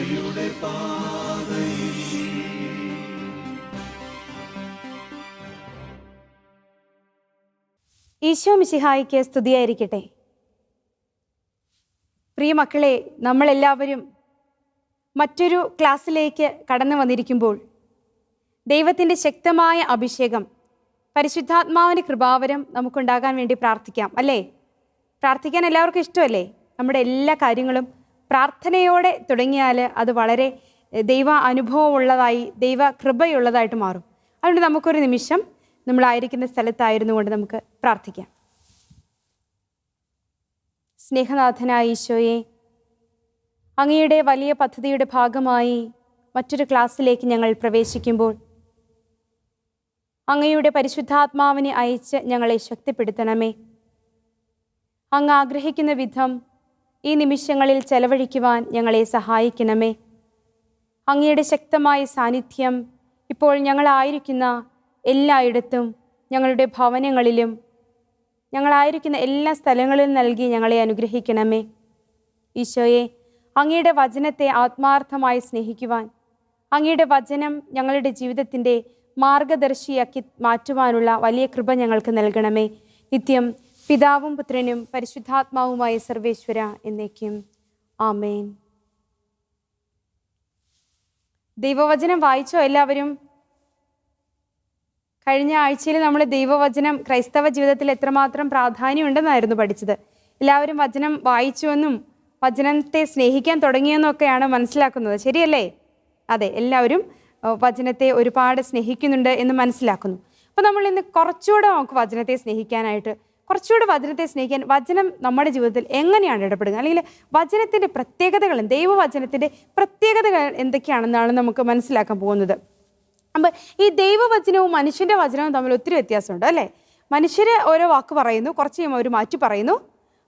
ഈശോ മിശിഹായിക്ക് സ്തുതിയായിരിക്കട്ടെ. പ്രിയ മക്കളെ, നമ്മളെല്ലാവരും മറ്റൊരു ക്ലാസ്സിലേക്ക് കടന്നു വന്നിരിക്കുമ്പോൾ ദൈവത്തിൻ്റെ ശക്തമായ അഭിഷേകം, പരിശുദ്ധാത്മാവിൻ്റെ കൃപാവരം നമുക്കുണ്ടാകാൻ വേണ്ടി പ്രാർത്ഥിക്കാം, അല്ലേ? പ്രാർത്ഥിക്കാൻ എല്ലാവർക്കും ഇഷ്ടമല്ലേ? നമ്മുടെ എല്ലാ കാര്യങ്ങളും പ്രാർത്ഥനയോടെ തുടങ്ങിയാൽ അത് വളരെ ദൈവ അനുഭവമുള്ളതായി, ദൈവ കൃപയുള്ളതായിട്ട് മാറും. അതുകൊണ്ട് നമുക്കൊരു നിമിഷം നമ്മളായിരിക്കുന്ന സ്ഥലത്തായിരുന്നു കൊണ്ട് നമുക്ക് പ്രാർത്ഥിക്കാം. സ്നേഹനാഥനായ ഈശോയെ, അങ്ങയുടെ വലിയ പദ്ധതിയുടെ ഭാഗമായി മറ്റൊരു ക്ലാസ്സിലേക്ക് ഞങ്ങൾ പ്രവേശിക്കുമ്പോൾ അങ്ങയുടെ പരിശുദ്ധാത്മാവിനെ അയച്ച് ഞങ്ങളെ ശക്തിപ്പെടുത്തണമേ. അങ്ങ് ആഗ്രഹിക്കുന്ന വിധം ഈ നിമിഷങ്ങളിൽ ചെലവഴിക്കുവാൻ ഞങ്ങളെ സഹായിക്കണമേ. അങ്ങയുടെ ശക്തമായ സാന്നിധ്യം ഇപ്പോൾ ഞങ്ങളായിരിക്കുന്ന എല്ലായിടത്തും, ഞങ്ങളുടെ ഭവനങ്ങളിലും, ഞങ്ങളായിരിക്കുന്ന എല്ലാ സ്ഥലങ്ങളിലും നൽകി ഞങ്ങളെ അനുഗ്രഹിക്കണമേ. ഈശോയെ, അങ്ങയുടെ വചനത്തെ ആത്മാർത്ഥമായി സ്നേഹിക്കുവാൻ, അങ്ങയുടെ വചനം ഞങ്ങളുടെ ജീവിതത്തിൻ്റെ മാർഗദർശിയാക്കി മാറ്റുവാനുള്ള വലിയ കൃപ ഞങ്ങൾക്ക് നൽകണമേ. നിത്യം പിതാവും പുത്രനും പരിശുദ്ധാത്മാവുമായ സർവേശ്വര എന്നേക്കും ആമേൻ. ദൈവവചനം വായിച്ചോ എല്ലാവരും? കഴിഞ്ഞ ആഴ്ചയിൽ നമ്മൾ ദൈവവചനം ക്രൈസ്തവ ജീവിതത്തിൽ എത്രമാത്രം പ്രാധാന്യമുണ്ടെന്നായിരുന്നു പഠിച്ചത്. എല്ലാവരും വചനം വായിച്ചുവെന്നും വചനത്തെ സ്നേഹിക്കാൻ തുടങ്ങിയെന്നും ഒക്കെയാണ് മനസ്സിലാക്കുന്നത്, ശരിയല്ലേ? അതെ, എല്ലാവരും വചനത്തെ ഒരുപാട് സ്നേഹിക്കുന്നുണ്ട് എന്ന് മനസ്സിലാക്കുന്നു. അപ്പോൾ നമ്മൾ ഇന്ന് കുറച്ചുകൂടെ നമുക്ക് വചനത്തെ സ്നേഹിക്കാനായിട്ട്, കുറച്ചുകൂടെ വചനത്തെ സ്നേഹിക്കാൻ വചനം നമ്മുടെ ജീവിതത്തിൽ എങ്ങനെയാണ് ഇടപെടുക, അല്ലെങ്കിൽ വചനത്തിൻ്റെ പ്രത്യേകതകളും ദൈവവചനത്തിൻ്റെ പ്രത്യേകതകൾ എന്തൊക്കെയാണെന്നാണ് നമുക്ക് മനസ്സിലാക്കാൻ പോകുന്നത്. അപ്പം ഈ ദൈവവചനവും മനുഷ്യൻ്റെ വചനവും തമ്മിൽ ഒത്തിരി വ്യത്യാസമുണ്ട്, അല്ലേ? മനുഷ്യർ ഓരോ വാക്ക് പറയുന്നു, കുറച്ച് കഴിയുമ്പോൾ അവർ മാറ്റി പറയുന്നു.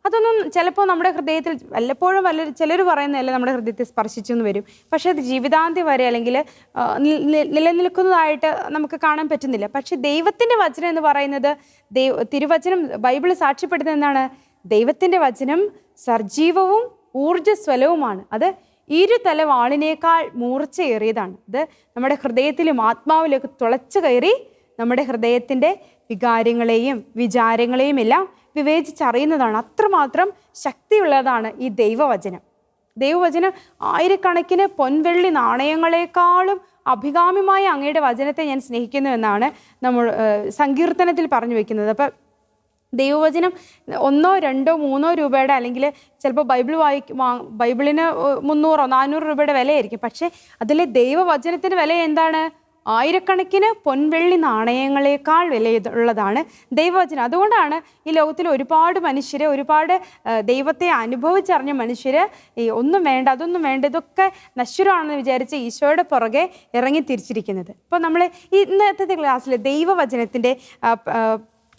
അതൊന്നും ചിലപ്പോൾ നമ്മുടെ ഹൃദയത്തിൽ വല്ലപ്പോഴും ചിലർ പറയുന്നതല്ല നമ്മുടെ ഹൃദയത്തെ സ്പർശിച്ചു എന്ന് വരും. പക്ഷേ അത് ജീവിതാന്ത്യം വരെ അല്ലെങ്കിൽ നിലനിൽക്കുന്നതായിട്ട് നമുക്ക് കാണാൻ പറ്റുന്നില്ല. പക്ഷേ ദൈവത്തിൻ്റെ വചനം എന്ന് പറയുന്നത്, തിരുവചനം ബൈബിൾ സാക്ഷ്യപ്പെടുത്തുന്നത് എന്താണ്? ദൈവത്തിൻ്റെ വചനം സജീവവും ഊർജ്ജസ്വലവുമാണ്. അത് ഇരുതല വാളിനേക്കാൾ മൂർച്ചയേറിയതാണ്. ഇത് നമ്മുടെ ഹൃദയത്തിലും ആത്മാവിലേക്ക് തുളച്ചു കയറി നമ്മുടെ ഹൃദയത്തിൻ്റെ വികാരങ്ങളെയും വിചാരങ്ങളെയും എല്ലാം വിവേചിച്ചറിയുന്നതാണ്. അത്രമാത്രം ശക്തിയുള്ളതാണ് ഈ ദൈവവചനം. ദൈവവചനം ആയിരക്കണക്കിന് പൊൻവെള്ളി നാണയങ്ങളെക്കാളും അഭികാമ്യമായ അങ്ങയുടെ വചനത്തെ ഞാൻ സ്നേഹിക്കുന്നു എന്നാണ് നമ്മൾ സങ്കീർത്തനത്തിൽ പറഞ്ഞു വെക്കുന്നത്. അപ്പം ദൈവവചനം 1, 2, 3 രൂപയുടെ, അല്ലെങ്കിൽ ചിലപ്പോൾ ബൈബിളിന് 300, 400 രൂപയുടെ വിലയായിരിക്കും. പക്ഷേ അതിലെ ദൈവവചനത്തിൻ്റെ വില എന്താണ്? ആയിരക്കണക്കിന് പൊൻവെള്ളി നാണയങ്ങളെക്കാൾ വിലയുള്ളതാണ് ദൈവവചനം. അതുകൊണ്ടാണ് ഈ ലോകത്തിൽ ഒരുപാട് മനുഷ്യർ, ഒരുപാട് ദൈവത്തെ അനുഭവിച്ചറിഞ്ഞ മനുഷ്യർ ഒന്നും വേണ്ട, അതൊന്നും വേണ്ട, ഇതൊക്കെ നശ്വരമാണെന്ന് വിചാരിച്ച് ഈശോയുടെ പുറകെ ഇറങ്ങി തിരിച്ചിരിക്കുന്നത്. ഇപ്പോൾ നമ്മൾ ഇന്നത്തെ ക്ലാസ്സിൽ ദൈവവചനത്തിൻ്റെ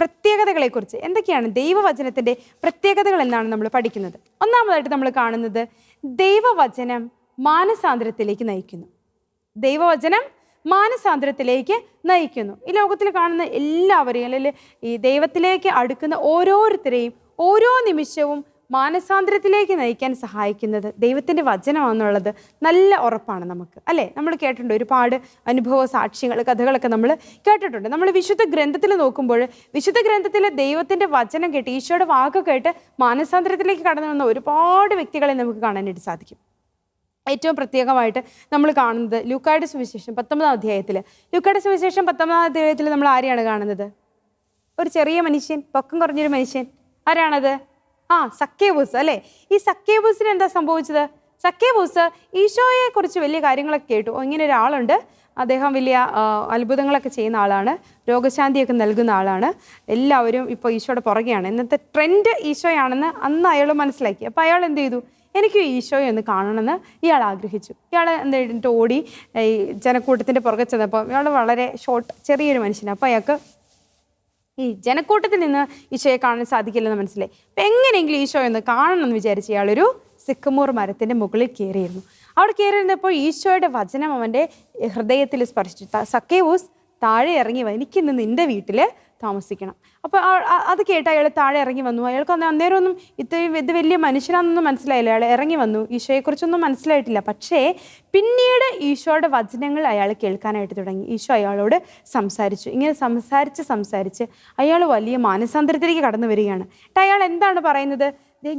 പ്രത്യേകതകളെക്കുറിച്ച്, എന്തൊക്കെയാണ് ദൈവവചനത്തിൻ്റെ പ്രത്യേകതകൾ എന്നാണ് നമ്മൾ പഠിക്കുന്നത്. ഒന്നാമതായിട്ട് നമ്മൾ കാണുന്നത്, ദൈവവചനം മാനസാന്തരത്തിലേക്ക് നയിക്കുന്നു. ദൈവവചനം മാനസാന്തരത്തിലേക്ക് നയിക്കുന്നു. ഈ ലോകത്തിൽ കാണുന്ന എല്ലാവരെയും, അല്ലെങ്കിൽ ഈ ദൈവത്തിലേക്ക് അടുക്കുന്ന ഓരോരുത്തരെയും ഓരോ നിമിഷവും മാനസാന്തരത്തിലേക്ക് നയിക്കാൻ സഹായിക്കുന്നത് ദൈവത്തിൻ്റെ വചനമാണെന്നുള്ളത് നല്ല ഉറപ്പാണ് നമുക്ക്, അല്ലേ? നമ്മൾ കേട്ടിട്ടുണ്ട്, ഒരുപാട് അനുഭവ സാക്ഷ്യങ്ങൾ, കഥകളൊക്കെ നമ്മൾ കേട്ടിട്ടുണ്ട്. നമ്മൾ വിശുദ്ധ ഗ്രന്ഥത്തിൽ നോക്കുമ്പോൾ, വിശുദ്ധ ഗ്രന്ഥത്തിൽ ദൈവത്തിൻ്റെ വചനം കേട്ട്, ഈശോയുടെ വാക്ക് കേട്ട് മാനസാന്തരത്തിലേക്ക് കടന്നു വന്ന ഒരുപാട് വ്യക്തികളെ നമുക്ക് കാണാനായിട്ട് സാധിക്കും. ഏറ്റവും പ്രത്യേകമായിട്ട് നമ്മൾ കാണുന്നത് ലൂക്കായുടെ സുവിശേഷം 19-ാം അധ്യായത്തിൽ. ലൂക്കായുടെ സുവിശേഷം 19-ാം അധ്യായത്തിൽ നമ്മൾ ആരെയാണ് കാണുന്നത്? ഒരു ചെറിയ മനുഷ്യൻ, പൊക്കം കുറഞ്ഞൊരു മനുഷ്യൻ. ആരാണത്? സക്കേവൂസ്, അല്ലേ? ഈ സക്കേവൂസിന് എന്താ സംഭവിച്ചത്? സക്കേവൂസ് ഈശോയെക്കുറിച്ച് വലിയ കാര്യങ്ങളൊക്കെ കേട്ടു. ഇങ്ങനെ ഒരാളുണ്ട്, അദ്ദേഹം വലിയ അത്ഭുതങ്ങളൊക്കെ ചെയ്യുന്ന ആളാണ്, രോഗശാന്തിയൊക്കെ നൽകുന്ന ആളാണ്, എല്ലാവരും ഇപ്പോൾ ഈശോയുടെ പുറകെയാണ്. ഇന്നത്തെ ട്രെൻഡ് ഈശോയാണെന്ന് അന്ന് അയാൾ മനസ്സിലാക്കി. അപ്പോൾ അയാൾ എന്ത് ചെയ്തു? എനിക്ക് ഈശോയെ ഒന്ന് കാണണമെന്ന് ഇയാൾ ആഗ്രഹിച്ചു. ഇയാൾ എന്തായിട്ട് ഓടി ഈ ജനക്കൂട്ടത്തിൻ്റെ പുറകെ ചെന്നപ്പോൾ, ഇയാൾ വളരെ ചെറിയൊരു മനുഷ്യനാണ്. അപ്പോൾ അയാൾക്ക് ഈ ജനക്കൂട്ടത്തിൽ നിന്ന് ഈശോയെ കാണാൻ സാധിക്കില്ലെന്ന് മനസ്സിലായി. അപ്പം എങ്ങനെയെങ്കിലും ഈശോയെ ഒന്ന് കാണണമെന്ന് വിചാരിച്ച് ഇയാളൊരു സിക്കമൂർ മരത്തിൻ്റെ മുകളിൽ കയറിയിരുന്നു. അവിടെ കയറിയിരുന്നപ്പോൾ ഈശോയുടെ വചനം അവൻ്റെ ഹൃദയത്തിൽ സ്പർശിച്ചു. സക്കേവൂസ്, താഴെ ഇറങ്ങി വാ, എനിക്കിന്ന് നിൻ്റെ വീട്ടിൽ താമസിക്കണം. അപ്പോൾ അത് കേട്ട് അയാൾ താഴെ ഇറങ്ങി വന്നു. അയാൾക്ക് അന്നേരം ഒന്നും ഇത് വലിയ മനുഷ്യനാണെന്നൊന്നും മനസ്സിലായില്ല. അയാൾ ഇറങ്ങി വന്നു, ഈശോയെക്കുറിച്ചൊന്നും മനസ്സിലായിട്ടില്ല. പക്ഷേ പിന്നീട് ഈശോയുടെ വചനങ്ങൾ അയാൾ കേൾക്കാനായിട്ട് തുടങ്ങി. ഈശോ അയാളോട് സംസാരിച്ചു. ഇങ്ങനെ സംസാരിച്ച് അയാൾ വലിയ മാനസാന്തരത്തിലേക്ക് കടന്നു വരികയാണ്. എന്നിട്ട് അയാൾ എന്താണ് പറയുന്നത്?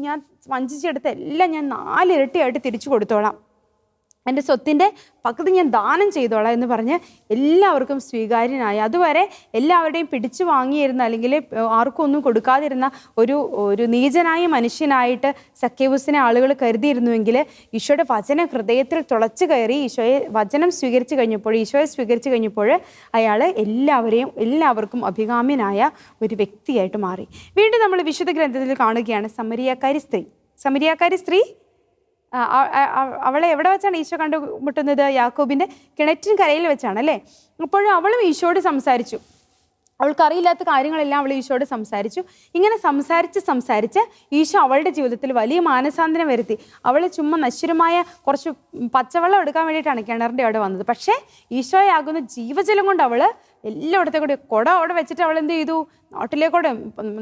ഞാൻ വഞ്ചിച്ചെടുത്ത എല്ലാം ഞാൻ 4 ഇരട്ടിയായിട്ട് തിരിച്ചു കൊടുത്തോളാം, എൻ്റെ സ്വത്തിൻ്റെ പകുതി ഞാൻ ദാനം ചെയ്തോളാം എന്ന് പറഞ്ഞ് എല്ലാവർക്കും സ്വീകാര്യനായി. അതുവരെ എല്ലാവരുടെയും പിടിച്ചു വാങ്ങിയിരുന്ന, അല്ലെങ്കിൽ ആർക്കും ഒന്നും കൊടുക്കാതിരുന്ന ഒരു നീചനായ മനുഷ്യനായിട്ട് സക്കേവൂസിനെ ആളുകൾ കരുതിയിരുന്നുവെങ്കിൽ ഈശോയുടെ വചനം ഹൃദയത്തിൽ തുളച്ചു കയറി ഈശോയെ സ്വീകരിച്ചു കഴിഞ്ഞപ്പോൾ അയാൾ എല്ലാവർക്കും അഭികാമ്യനായ ഒരു വ്യക്തിയായിട്ട് മാറി. വീണ്ടും നമ്മൾ വിശുദ്ധ ഗ്രന്ഥത്തിൽ കാണുകയാണ് സമരിയാക്കാരി സ്ത്രീ അവളെ എവിടെ വെച്ചാണ് ഈശോ കണ്ടുമുട്ടുന്നത്? യാക്കോബിൻ്റെ കിണറ്റിൻ കരയിൽ വെച്ചാണ് അല്ലേ. അപ്പോഴും അവളും ഈശോയോട് സംസാരിച്ചു. അവൾക്കറിയില്ലാത്ത കാര്യങ്ങളെല്ലാം അവൾ ഈശോയോട് സംസാരിച്ചു. ഇങ്ങനെ സംസാരിച്ച് ഈശോ അവളുടെ ജീവിതത്തിൽ വലിയ മാനസാന്തരം വരുത്തി. അവൾ ചുമ്മാ നശ്വരമായ കുറച്ച് പച്ചവെള്ളം എടുക്കാൻ വേണ്ടിയിട്ടാണ് കിണറിൻ്റെ അവിടെ വന്നത്. പക്ഷേ ഈശോയാകുന്ന ജീവജലം കൊണ്ട് അവൾ എല്ലായിടത്തെ കൂടി കുട അവിടെ വെച്ചിട്ട് അവൾ എന്ത് ചെയ്തു? നാട്ടിലേക്കൂടെ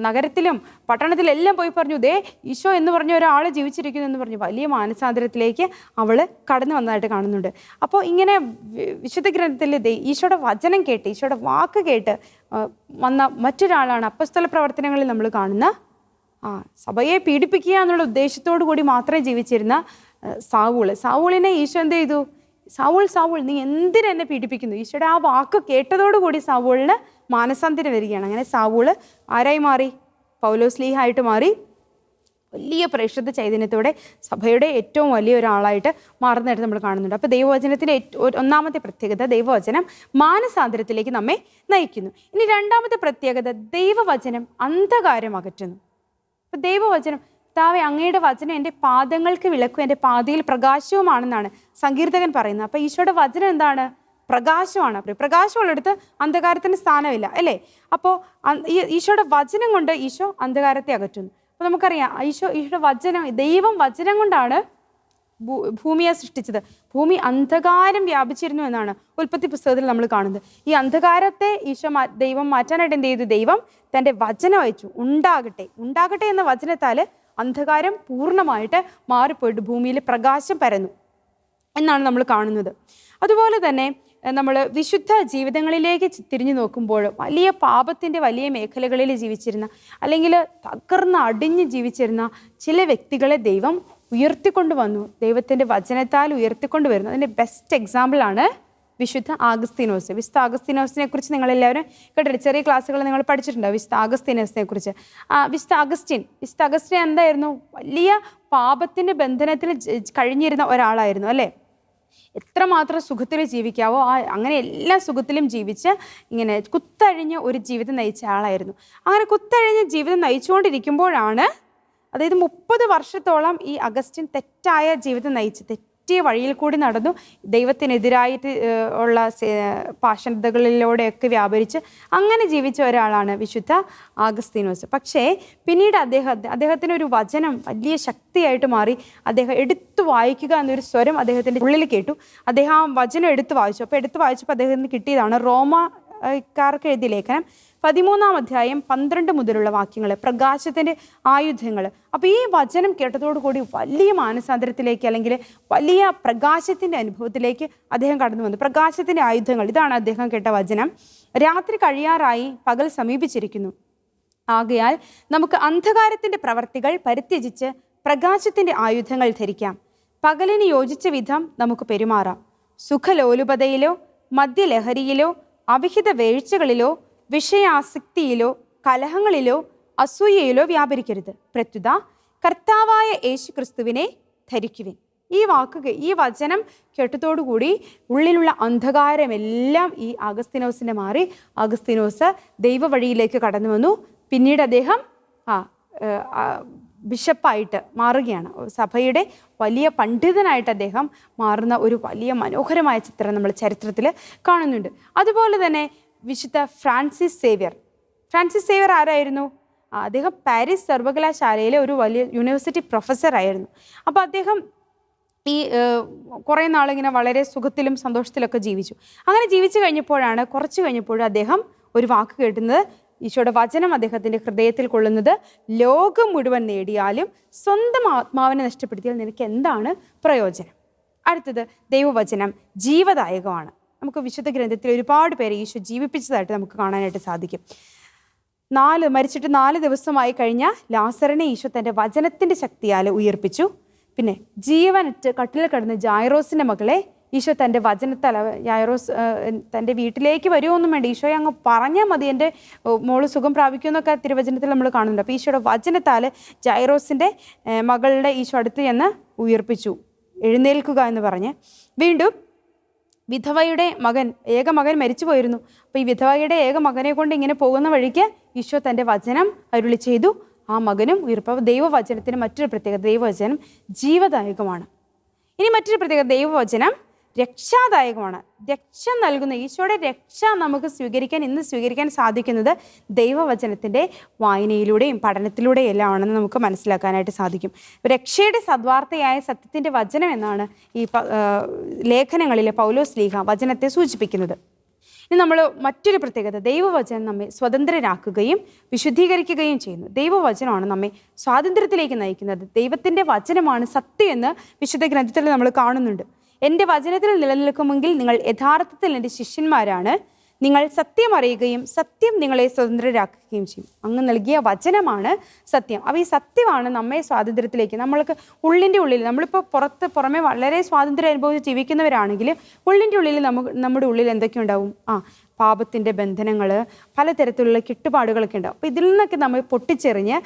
നഗരത്തിലും പട്ടണത്തിലും എല്ലാം പോയി പറഞ്ഞു, ദേ ഈശോ എന്ന് പറഞ്ഞ ഒരാൾ ജീവിച്ചിരിക്കുന്നു എന്ന് പറഞ്ഞു. വലിയ മാനസാന്തരത്തിലേക്ക് അവൾ കടന്നു വന്നതായിട്ട് കാണുന്നുണ്ട്. അപ്പോൾ ഇങ്ങനെ വിശുദ്ധ ഗ്രന്ഥത്തിൽ ഈശോയുടെ വചനം കേട്ട്, ഈശോയുടെ വാക്ക് കേട്ട് വന്ന മറ്റൊരാളാണ് അപ്പസ്തല പ്രവർത്തനങ്ങളിൽ നമ്മൾ കാണുന്ന സഭയെ പീഡിപ്പിക്കുക എന്നുള്ള ഉദ്ദേശത്തോടു കൂടി മാത്രമേ ജീവിച്ചിരുന്ന സാവൂളിനെ ഈശോ എന്ത് ചെയ്തു? സാവൂൾ നീ എന്തിനെന്നെ പീഡിപ്പിക്കുന്നു? ഈശോയുടെ ആ വാക്ക് കേട്ടതോടുകൂടി സാവൂളിന് മാനസാന്തരം വരികയാണ്. അങ്ങനെ സാവൂള് ആരായി മാറി? പൗലോസ്ലീഹായിട്ട് മാറി. വലിയ പരിശുദ്ധ ചൈതന്യത്തോടെ സഭയുടെ ഏറ്റവും വലിയ ഒരാളായിട്ട് മാറുന്നതായിട്ട് നമ്മൾ കാണുന്നുണ്ട്. അപ്പോൾ ദൈവവചനത്തിൻ്റെ ഒന്നാമത്തെ പ്രത്യേകത, ദൈവവചനം മാനസാന്തരത്തിലേക്ക് നമ്മെ നയിക്കുന്നു. ഇനി രണ്ടാമത്തെ പ്രത്യേകത, ദൈവവചനം അന്ധകാരം അകറ്റുന്നു. അപ്പോൾ ദൈവവചനം, കർത്താവേ അങ്ങയുടെ വചനം എൻ്റെ പാദങ്ങൾക്ക് വിളക്കും എൻ്റെ പാതയിൽ പ്രകാശവുമാണെന്നാണ് സങ്കീർത്തകൻ പറയുന്നത്. അപ്പോൾ ഈശോയുടെ വചനം എന്താണ്? പ്രകാശമാണ്. പ്രകാശമുള്ളിടത്ത് അന്ധകാരത്തിന് സ്ഥാനമില്ല അല്ലേ. അപ്പോൾ ഈശോയുടെ വചനം കൊണ്ട് ഈശോ അന്ധകാരത്തെ അകറ്റുന്നു. അപ്പോൾ നമുക്കറിയാം ഈശോയുടെ വചനം, ദൈവം വചനം കൊണ്ടാണ് ഭൂമിയെ സൃഷ്ടിച്ചത്. ഭൂമി അന്ധകാരം വ്യാപിച്ചിരുന്നു എന്നാണ് ഉൽപ്പത്തി പുസ്തകത്തിൽ നമ്മൾ കാണുന്നത്. ഈ അന്ധകാരത്തെ ദൈവം മാറ്റാനായിട്ട് എന്ത് ചെയ്തു? ദൈവം തൻ്റെ വചനം അയച്ചു. ഉണ്ടാകട്ടെ എന്ന വചനത്താൽ അന്ധകാരം പൂർണ്ണമായിട്ട് മാറിപ്പോയിട്ട് ഭൂമിയിൽ പ്രകാശം പരന്നു എന്നാണ് നമ്മൾ കാണുന്നത്. അതുപോലെ തന്നെ നമ്മൾ വിശുദ്ധ ജീവിതങ്ങളിലേക്ക് തിരിഞ്ഞു നോക്കുമ്പോൾ വലിയ പാപത്തിൻ്റെ വലിയ മേഖലകളിൽ ജീവിച്ചിരുന്ന, അല്ലെങ്കിൽ അടിഞ്ഞ് ജീവിച്ചിരുന്ന ചില വ്യക്തികളെ ദൈവം ഉയർത്തിക്കൊണ്ടുവന്നു. ദൈവത്തിൻ്റെ വചനത്താൽ ഉയർത്തിക്കൊണ്ടുവരുന്നു. അതിൻ്റെ ബെസ്റ്റ് എക്സാമ്പിളാണ് വിശുദ്ധ ആഗസ്തീനോസ്. വിശുദ്ധ ആഗസ്തീനോസിനെ കുറിച്ച് നിങ്ങളെല്ലാവരും കേട്ടിട്ട് ചെറിയ ക്ലാസ്സുകൾ നിങ്ങൾ പഠിച്ചിട്ടുണ്ടാവും. വിശുദ്ധ ആഗസ്തീനോസിനെ കുറിച്ച്. വിശുദ്ധ അഗസ്റ്റിൻ എന്തായിരുന്നു? വലിയ പാപത്തിൻ്റെ ബന്ധനത്തിൽ കഴിഞ്ഞിരുന്ന ഒരാളായിരുന്നു അല്ലേ. എത്രമാത്രം സുഖത്തിൽ ജീവിക്കാവോ അങ്ങനെ എല്ലാ സുഖത്തിലും ജീവിച്ച് ഇങ്ങനെ കുത്തഴിഞ്ഞ് ഒരു ജീവിതം നയിച്ച ആളായിരുന്നു. അങ്ങനെ കുത്തഴിഞ്ഞ് ജീവിതം നയിച്ചുകൊണ്ടിരിക്കുമ്പോഴാണ്, അതായത് 30 വർഷത്തോളം ഈ അഗസ്റ്റിൻ തെറ്റായ ജീവിതം നയിച്ച്, തെറ്റിയ വഴിയിൽ കൂടി നടന്നു, ദൈവത്തിനെതിരായിട്ട് ഉള്ള പാഷണ്ഡതകളിലൂടെയൊക്കെ വ്യാപരിച്ച് അങ്ങനെ ജീവിച്ച ഒരാളാണ് വിശുദ്ധ ആഗസ്തീനോസ്. പക്ഷേ പിന്നീട് അദ്ദേഹത്തിന് ഒരു വചനം വലിയ ശക്തിയായിട്ട് മാറി. അദ്ദേഹം എടുത്തു വായിക്കുക എന്നൊരു സ്വരം അദ്ദേഹത്തിൻ്റെ ഉള്ളിൽ കേട്ടു. അദ്ദേഹം ആ വചനം എടുത്തു വായിച്ചപ്പോൾ അദ്ദേഹത്തിന് കിട്ടിയതാണ് റോമാക്കാർക്ക് എഴുതിയ ലേഖനം 13-ാം അധ്യായം 12 മുതലുള്ള വാക്യങ്ങൾ, പ്രകാശത്തിൻ്റെ ആയുധങ്ങൾ. അപ്പോൾ ഈ വചനം കേട്ടതോടുകൂടി വലിയ മാനസാന്തരത്തിലേക്ക്, അല്ലെങ്കിൽ വലിയ പ്രകാശത്തിൻ്റെ അനുഭവത്തിലേക്ക് അദ്ദേഹം കടന്നു വന്നു. പ്രകാശത്തിൻ്റെ ആയുധങ്ങൾ, ഇതാണ് അദ്ദേഹം കേട്ട വചനം. രാത്രി കഴിയാറായി, പകൽ സമീപിച്ചിരിക്കുന്നു. ആകയാൽ നമുക്ക് അന്ധകാരത്തിൻ്റെ പ്രവർത്തികൾ പരിത്യജിച്ച് പ്രകാശത്തിൻ്റെ ആയുധങ്ങൾ ധരിക്കാം. പകലിന് യോജിച്ച വിധം നമുക്ക് പെരുമാറാം. സുഖലോലുപതയിലോ മദ്യലഹരിയിലോ അവിഹിത വേഴ്ചകളിലോ വിഷയാസക്തിയിലോ കലഹങ്ങളിലോ അസൂയയിലോ വ്യാപരിക്കരുത്. പ്രത്യുത കർത്താവായ യേശു ക്രിസ്തുവിനെ ധരിക്കുവിൻ. ഈ വചനം കേട്ടതോടുകൂടി ഉള്ളിലുള്ള അന്ധകാരമെല്ലാം ഈ ആഗസ്തീനോസിനെ മാറി. ആഗസ്തീനോസ് ദൈവവഴിയിലേക്ക് കടന്നു വന്നു. പിന്നീട് അദ്ദേഹം ബിഷപ്പായിട്ട് മാറുകയാണ്. സഭയുടെ വലിയ പണ്ഡിതനായിട്ട് അദ്ദേഹം മാറുന്ന ഒരു വലിയ മനോഹരമായ ചിത്രം നമ്മൾ ചരിത്രത്തിൽ കാണുന്നുണ്ട്. അതുപോലെ തന്നെ വിശുദ്ധ ഫ്രാൻസിസ് സേവ്യർ ആരായിരുന്നു? അദ്ദേഹം പാരീസ് സർവകലാശാലയിലെ ഒരു വലിയ യൂണിവേഴ്സിറ്റി പ്രൊഫസറായിരുന്നു. അപ്പോൾ അദ്ദേഹം ഈ കുറേ നാളിങ്ങനെ വളരെ സുഖത്തിലും സന്തോഷത്തിലൊക്കെ ജീവിച്ചു. അങ്ങനെ ജീവിച്ചു കഴിഞ്ഞപ്പോഴാണ്, കുറച്ച് കഴിഞ്ഞപ്പോഴും അദ്ദേഹം ഒരു വാക്ക് കേട്ടുന്നത്, ഈശോയുടെ വചനം അദ്ദേഹത്തിൻ്റെ ഹൃദയത്തിൽ കൊള്ളുന്നത്, ലോകം മുഴുവൻ നേടിയാലും സ്വന്തം ആത്മാവിനെ നഷ്ടപ്പെടുത്തിയാൽ നിനക്ക് എന്താണ് പ്രയോജനം? അടുത്തത്, ദൈവവചനം ജീവദായകമാണ്. നമുക്ക് വിശുദ്ധ ഗ്രന്ഥത്തിൽ ഒരുപാട് പേരെ ഈശോ ജീവിപ്പിച്ചതായിട്ട് നമുക്ക് കാണാനായിട്ട് സാധിക്കും. മരിച്ചിട്ട് 4 ദിവസമായി കഴിഞ്ഞ ലാസറിനെ ഈശോ തൻ്റെ വചനത്തിൻ്റെ ശക്തിയാൽ ഉയർപ്പിച്ചു. പിന്നെ ജീവനറ്റ് കട്ടിലിൽ കിടന്ന ജായിറോസിൻ്റെ മകളെ ഈശോ തൻ്റെ വചനത്താൽ, ജായിറോസ് തൻ്റെ വീട്ടിലേക്ക് വരുമൊന്നും വേണ്ട, ഈശോയെ അങ്ങ് പറഞ്ഞാൽ മതി എൻ്റെ മോള് സുഖം പ്രാപിക്കുമെന്നൊക്കെ തിരുവചനത്തിൽ നമ്മൾ കാണുന്നുണ്ട്. അപ്പോൾ ഈശോയുടെ വചനത്താൽ ജായിറോസിൻ്റെ മകളുടെ ഈശോ അടുത്ത് ചെന്ന് ഉയർപ്പിച്ചു, എഴുന്നേൽക്കുക എന്ന് പറഞ്ഞ്. വീണ്ടും വിധവയുടെ ഏക മകൻ മരിച്ചു പോയിരുന്നു. അപ്പോൾ ഈ വിധവയുടെ ഏക മകനെ കൊണ്ട് ഇങ്ങനെ പോകുന്ന വഴിക്ക് ഈശോ തൻ്റെ വചനം അരുളി ചെയ്തു, ആ മകനും ഉയർപ്പ്. ദൈവവചനത്തിന് മറ്റൊരു പ്രത്യേകത, ദൈവവചനം ജീവദായകമാണ്. ഇനി മറ്റൊരു പ്രത്യേകത, ദൈവവചനം രക്ഷാദായകമാണ്. രക്ഷ നൽകുന്ന, ഈശോയുടെ രക്ഷ നമുക്ക് ഇന്ന് സ്വീകരിക്കാൻ സാധിക്കുന്നത് ദൈവവചനത്തിൻ്റെ വായനയിലൂടെയും പഠനത്തിലൂടെയും എല്ലാം ആണെന്ന് നമുക്ക് മനസ്സിലാക്കാനായിട്ട് സാധിക്കും. രക്ഷയുടെ സദ്വാർത്തയായ സത്യത്തിൻ്റെ വചനം എന്നാണ് ഈ ലേഖനങ്ങളിലെ പൗലോസ് ശ്ലീഹ വചനത്തെ സൂചിപ്പിക്കുന്നത്. ഇനി നമ്മൾ മറ്റൊരു പ്രത്യേകത, ദൈവവചനം നമ്മെ സ്വതന്ത്രരാക്കുകയും വിശുദ്ധീകരിക്കുകയും ചെയ്യുന്നു. ദൈവവചനമാണ് നമ്മെ സ്വാതന്ത്ര്യത്തിലേക്ക് നയിക്കുന്നത്. ദൈവത്തിൻ്റെ വചനമാണ് സത്യം എന്ന് വിശുദ്ധ ഗ്രന്ഥത്തിൽ നമ്മൾ കാണുന്നുണ്ട്. എൻ്റെ വചനത്തിൽ നിലനിൽക്കുമെങ്കിൽ നിങ്ങൾ യഥാർത്ഥത്തിൽ എൻ്റെ ശിഷ്യന്മാരാണ്, നിങ്ങൾ സത്യം അറിയുകയും സത്യം നിങ്ങളെ സ്വതന്ത്രരാക്കുകയും ചെയ്യും. അങ്ങ് നൽകിയ വചനമാണ് സത്യം. അപ്പോൾ ഈ സത്യമാണ് നമ്മെ സ്വാതന്ത്ര്യത്തിലേക്ക്, നമ്മൾക്ക് ഉള്ളിൻ്റെ ഉള്ളിൽ, നമ്മളിപ്പോൾ പുറമെ വളരെ സ്വാതന്ത്ര്യം അനുഭവിച്ച് ജീവിക്കുന്നവരാണെങ്കിൽ ഉള്ളിൻ്റെ ഉള്ളിൽ നമ്മുടെ ഉള്ളിൽ എന്തൊക്കെ ഉണ്ടാവും? പാപത്തിൻ്റെ ബന്ധനങ്ങൾ, പലതരത്തിലുള്ള കെട്ടുപാടുകളൊക്കെ ഉണ്ടാവും. അപ്പോൾ ഇതിൽ നിന്നൊക്കെ നമ്മൾ പൊട്ടിച്ചെറിഞ്ഞ്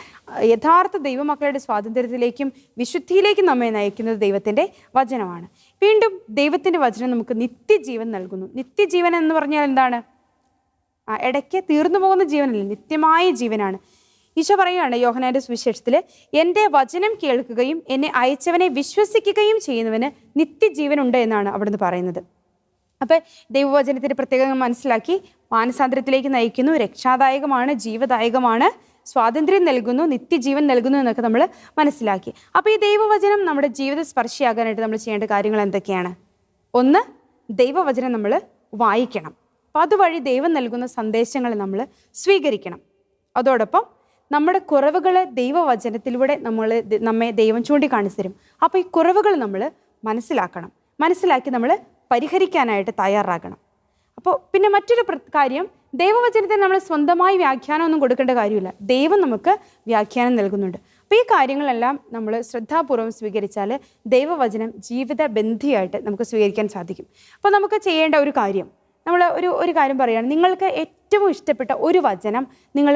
യഥാർത്ഥ ദൈവമക്കളുടെ സ്വാതന്ത്ര്യത്തിലേക്കും വിശുദ്ധിയിലേക്കും നമ്മെ നയിക്കുന്നത് ദൈവത്തിൻ്റെ വചനമാണ്. വീണ്ടും ദൈവത്തിൻ്റെ വചനം നമുക്ക് നിത്യജീവൻ നൽകുന്നു. നിത്യജീവൻ എന്ന് പറഞ്ഞാൽ എന്താണ്? ഇടയ്ക്ക് തീർന്നു പോകുന്ന ജീവനല്ല, നിത്യമായ ജീവനാണ്. ഈശോ പറയുകയാണ് യോഹന്നാന്റെ സുവിശേഷത്തിൽ, എൻ്റെ വചനം കേൾക്കുകയും എന്നെ അയച്ചവനെ വിശ്വസിക്കുകയും ചെയ്യുന്നവന് നിത്യജീവനുണ്ട് എന്നാണ് അവിടുന്ന് പറയുന്നത്. അപ്പോൾ ദൈവവചനത്തിൻ്റെ പ്രത്യേകം മനസ്സിലാക്കി, മാനസാന്തരത്തിലേക്ക് നയിക്കുന്നു, രക്ഷാദായകമാണ്, ജീവദായകമാണ്, സ്വാതന്ത്ര്യം നൽകുന്നു, നിത്യജീവൻ നൽകുന്നു എന്നൊക്കെ നമ്മൾ മനസ്സിലാക്കി. അപ്പോൾ ഈ ദൈവവചനം നമ്മുടെ ജീവിത സ്പർശിയാകാനായിട്ട് നമ്മൾ ചെയ്യേണ്ട കാര്യങ്ങൾ എന്തൊക്കെയാണ്? ഒന്ന്, ദൈവവചനം നമ്മൾ വായിക്കണം. അപ്പോൾ അതുവഴി ദൈവം നൽകുന്ന സന്ദേശങ്ങൾ നമ്മൾ സ്വീകരിക്കണം. അതോടൊപ്പം നമ്മുടെ കുറവുകൾ ദൈവവചനത്തിലൂടെ നമ്മെ ദൈവം ചൂണ്ടിക്കാണിച്ചു തരും. അപ്പോൾ ഈ കുറവുകൾ നമ്മൾ മനസ്സിലാക്കി നമ്മൾ പരിഹരിക്കാനായിട്ട് തയ്യാറാകണം. അപ്പോൾ പിന്നെ മറ്റൊരു കാര്യം, ദൈവവചനത്തിന് നമ്മൾ സ്വന്തമായി വ്യാഖ്യാനമൊന്നും കൊടുക്കേണ്ട കാര്യമില്ല, ദൈവം നമുക്ക് വ്യാഖ്യാനം നൽകുന്നുണ്ട്. അപ്പോൾ ഈ കാര്യങ്ങളെല്ലാം നമ്മൾ ശ്രദ്ധാപൂർവ്വം സ്വീകരിച്ചാൽ ദൈവവചനം ജീവിതബന്ധിയായിട്ട് നമുക്ക് സ്വീകരിക്കാൻ സാധിക്കും. അപ്പോൾ നമുക്ക് ചെയ്യേണ്ട ഒരു കാര്യം, നമ്മൾ ഒരു കാര്യം പറയുകയാണ്, നിങ്ങൾക്ക് ഏറ്റവും ഇഷ്ടപ്പെട്ട ഒരു വചനം നിങ്ങൾ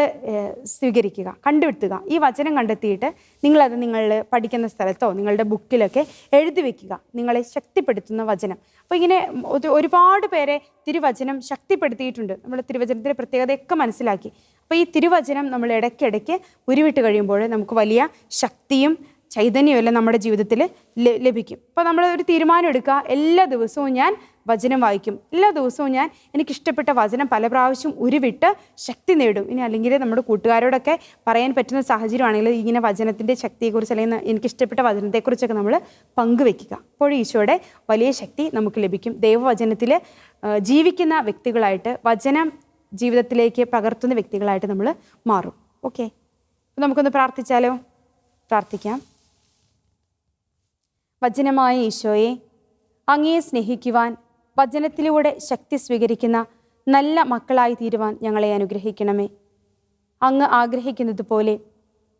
സ്വീകരിക്കുക, കണ്ടെത്തുക. ഈ വചനം കണ്ടെത്തിയിട്ട് നിങ്ങളത് നിങ്ങൾ പഠിക്കുന്ന സ്ഥലത്തോ നിങ്ങളുടെ ബുക്കിലൊക്കെ എഴുതി വയ്ക്കുക, നിങ്ങളെ ശക്തിപ്പെടുത്തുന്ന വചനം. അപ്പോൾ ഇങ്ങനെ ഒരുപാട് പേരെ തിരുവചനം ശക്തിപ്പെടുത്തിയിട്ടുണ്ട്. നമ്മൾ തിരുവചനത്തിൻ്റെ പ്രത്യേകതയൊക്കെ മനസ്സിലാക്കി. അപ്പോൾ ഈ തിരുവചനം നമ്മൾ ഇടയ്ക്കിടയ്ക്ക് ഉരുവിട്ട് കഴിയുമ്പോൾ നമുക്ക് വലിയ ശക്തിയും ചൈതന്യമെല്ലാം നമ്മുടെ ജീവിതത്തിൽ ലഭിക്കും. അപ്പോൾ നമ്മൾ ഒരു തീരുമാനം എടുക്കുക, എല്ലാ ദിവസവും ഞാൻ വചനം വായിക്കും, എല്ലാ ദിവസവും ഞാൻ എനിക്കിഷ്ടപ്പെട്ട വചനം പല പ്രാവശ്യം ഉരുവിട്ട് ശക്തി നേടും. ഇനി അല്ലെങ്കിൽ നമ്മുടെ കൂട്ടുകാരോടൊക്കെ പറയാൻ പറ്റുന്ന സാഹചര്യമാണെങ്കിൽ ഇങ്ങനെ വചനത്തിൻ്റെ ശക്തിയെക്കുറിച്ച് അല്ലെങ്കിൽ എനിക്കിഷ്ടപ്പെട്ട വചനത്തെക്കുറിച്ചൊക്കെ നമ്മൾ പങ്കുവെക്കുക. അപ്പോൾ ഈശോയുടെ വലിയ ശക്തി നമുക്ക് ലഭിക്കും. ദൈവവചനത്തിൽ ജീവിക്കുന്ന വ്യക്തികളായിട്ട്, വചനം ജീവിതത്തിലേക്ക് പകർത്തുന്ന വ്യക്തികളായിട്ട് നമ്മൾ മാറും. ഓക്കെ, അപ്പോൾ നമുക്കൊന്ന് പ്രാർത്ഥിച്ചാലോ? പ്രാർത്ഥിക്കാം. വചനമായ ഈശോയെ, അങ്ങയെ സ്നേഹിക്കുവാൻ, വചനത്തിലൂടെ ശക്തി സ്വീകരിക്കുന്ന നല്ല മക്കളായി തീരുവാൻ ഞങ്ങളെ അനുഗ്രഹിക്കണമേ. അങ്ങ് ആഗ്രഹിക്കുന്നത് പോലെ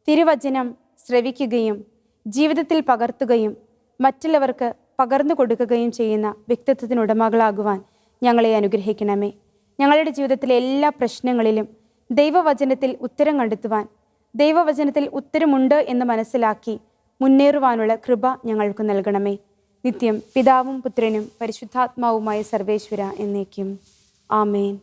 തിരുവചനം ശ്രവിക്കുകയും ജീവിതത്തിൽ പകർത്തുകയും മറ്റുള്ളവർക്ക് പകർന്നു കൊടുക്കുകയും ചെയ്യുന്ന വ്യക്തിത്വത്തിനുടമകളാകുവാൻ ഞങ്ങളെ അനുഗ്രഹിക്കണമേ. ഞങ്ങളുടെ ജീവിതത്തിലെ എല്ലാ പ്രശ്നങ്ങളിലും ദൈവവചനത്തിൽ ഉത്തരം കണ്ടെത്തുവാൻ, ദൈവവചനത്തിൽ ഉത്തരമുണ്ട് എന്ന് മനസ്സിലാക്കി മുന്നേറുവാനുള്ള കൃപ ഞങ്ങൾക്ക് നൽകണമേ. നിത്യം പിതാവും പുത്രനും പരിശുദ്ധാത്മാവുമായ സർവേശ്വര എന്നേക്കും. ആമേൻ.